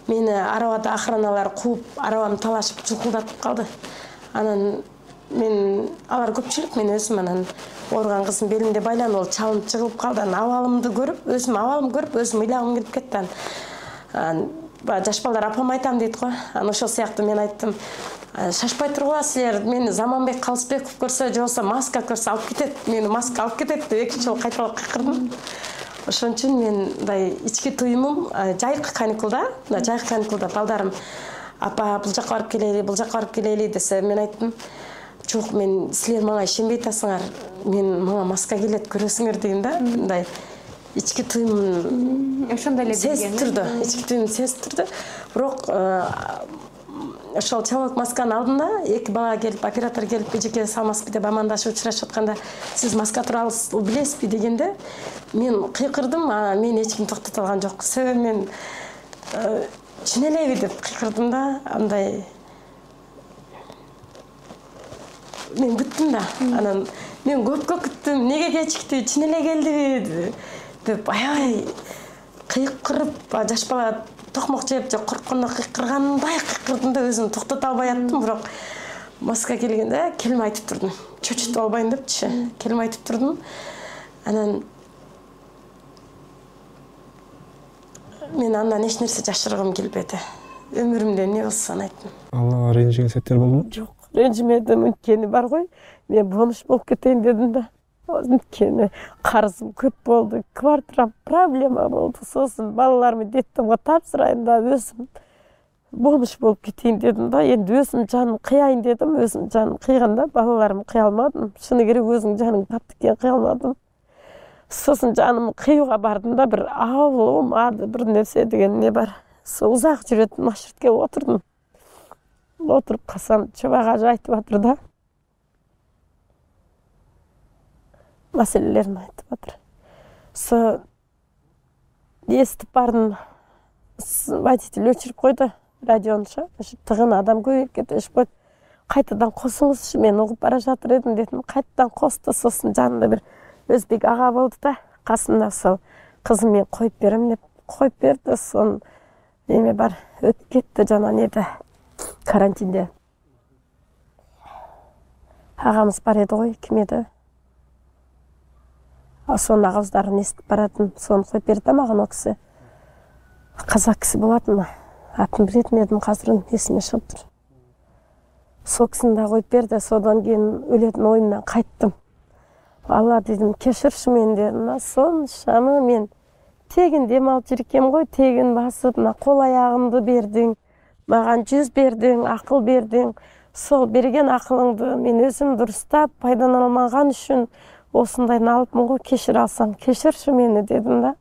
Мені арабада охраналар қуып, арабамды талашып, жұлқылдатып қалды. Анан мен алар көпчүлүк мен өзүм анан ооруган кыздын белинде байланып ол чалынып жыгылып калды. Абалымды көрүп, абалымды көрүп, өзүм ыйлагым келип кетти. Жаш балдар апам айтам дейт го. Ошол сыяктуу мен айттым. Шашпай тургула силер, мени Заманбек Калысбеков көрсө, же болбосо маска көрсө алып кетет, мени маска алып кетет деп 2 жолу кайталап кыйкырдым. Ошон үчүн мен мындай ички туюмум жайкы каникулда балдарым апа бул жака барып келели, десе мен айттым, жок, мен силер мага ишенбей атасыңар, мага маска келет, көрөсүңөр дейм да. Мындай ички туюм ошондой эле сезип турду, ички туюм сезип турду. Бирок ошол чалык масканын алдында 2 бала келип, оператор келип, эжеке салмасызбы деп амандашып учурашып атканда, сиз маска тууралуу билесизби дегенде, мен кыйкырдым, мен эч ким токтото алган жок. Себеби мен чын элеби деп кыйкырдым да, андай мен күттүм да. Анан мен көп күттүм, неге кечикти, чын эле келдиби деп аябай кыйкырып, жаш бала токмок жеп же корккондо кыйкыргандай кыйкырдым да, өзүм токтото албай аттым. Бирок маска келгенде келме айтып турдум. Чөчүтүп албайын депчи, келме айтып турдум. Анан мен андан эч нерсе жашыргым келбеди. Өмүрүмдө эмне болсо айттым. Алла ренжиген сеттер болдубу? Жок, ренжимедим, анткени бар ғой. Мен бомж болуп кетейин дедим да. Анткени карызым көп болду, квартирам проблема болду. Сосын балаларымды детдомго тапсырайын да, өзүм бомж болуп кетейин дедим да. Энди өзүм жаным кыяйын дедим, өзүм жаным кыйганда балаларым кыя алмадым. Шыны керек өзүң жаның таптык экен, кыя алмадым. Сосын жаным кыюуга бардым да, бир абыл, ады бир нерсе деген не бар. Узак жүрөт маршрутке отурдум. Отуруп калсам, чубак ажы айтып атыр да. Маселелерин айтып атыр. Естип бардым. Водитель өчүрүп койду радиону. Тыгын адам көбөйүп кетишип койду. Кайтадан косуңузчу, мен угуп бара жатыр эдим дедим. Кайтадан косту, сосын жанында бир өзбек ага болду да, касымда сол кызым мен коюп берем деп коюп берди. Сон эме бар, өтүп кетти жана неде карантинде. Агамыз бар эди ғой, ким эди? Сонун агыздарын эстип баратым, сону коюп берди да мага, о киси. Казак киси болатын. Атын билетін едім, қазір есіме шығып тұр. Сол кісіні да қойып берді, содан кейін өлетін ойымнан қайттым. Алла дедім, кешірші мен дедім, соншама мен тегін демалып жүрекем ғой, тегін басып, қол аяғымды бердің, маған жүз бердің, ақыл бердің. Сол берген ақылыңды мен өзім дұрыстап пайдалана алмаған үшін осындайын алыпмын ғой, кешір алсаң, кешірші мені дедім да.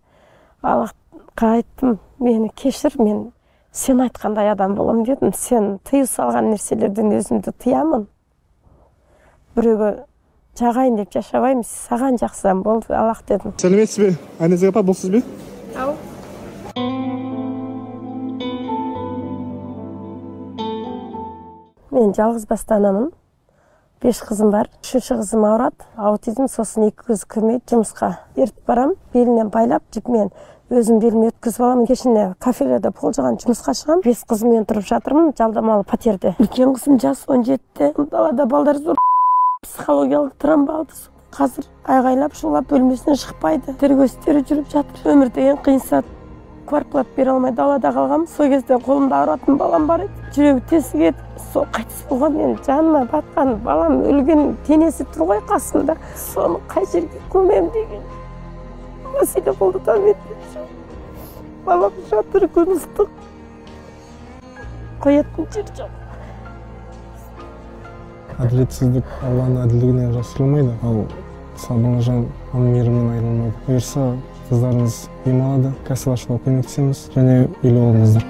Аллахқа айттым, мені кешір, мен сен айтқандай адам болам дедім. Сен тыю салған нәрселерден өзімді тыямын. Біреуге жағайын деп жашабаймын, саған жақсам болды, Аллах дедім. Сәлеметсіз бе? Айназа апа, бұл сіз бе? Ау. Мен жалғыз басты анамын. 5 қызым бар. 3-ші қызым ауырады, аутизм, сосын 2 көзі көрмейді, жұмысқа ертіп барам, белінен байлап, жіпмен өзім беліме өткізіп аламын. Кешінде кафелерде полжаған жұмысқа шығам. 5 қызыммен тұрып жатырмын, жалдамалы пәтерде. Үлкен қызым жас 17-те. Далада балдар зор психологиялық травма алды. Қазір айғайлап, шулап бөлмесінен шықпайды. Тергеустері жүріп жатыр. Өмір деген қиын сәт. Квартплат бере алмай далада қалғам. Сол кезде қолымда ауыратын балам бар еді. Жүрегі тесік еді. Сол қайтыс болған, мен жаныма батқан балам өлген денесі тұр ғой қасында. Соны қай жерге көмем деген мәселе болды да менде. Балам жатыр, күн ыстық. Қоятын жер жоқ. Әділетсіздік Алланың әділдігінен жасырылмайды. Ал сабырлы жан оның мейірімінен айырылмайды. Бұйырса, қыздарыңыз демалады, кәсіп ашуға көмектесеміз және үйлі болыңыздар.